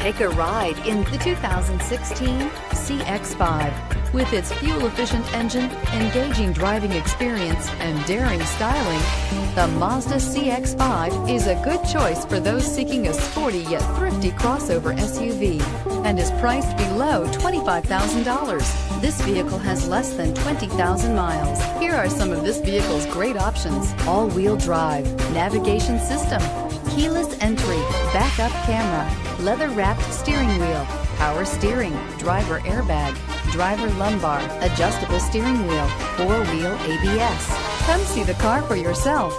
Take a ride in the 2016 CX-5. With its fuel-efficient engine, engaging driving experience, and daring styling, the Mazda CX-5 is a good choice for those seeking a sporty yet thrifty crossover SUV and is priced below $25,000. This vehicle has less than 20,000 miles. Here are some of this vehicle's great options: all-wheel drive, navigation system, keyless entry, backup camera, leather-wrapped steering wheel, power steering, driver airbag, driver lumbar, adjustable steering wheel, four-wheel ABS. Come see the car for yourself.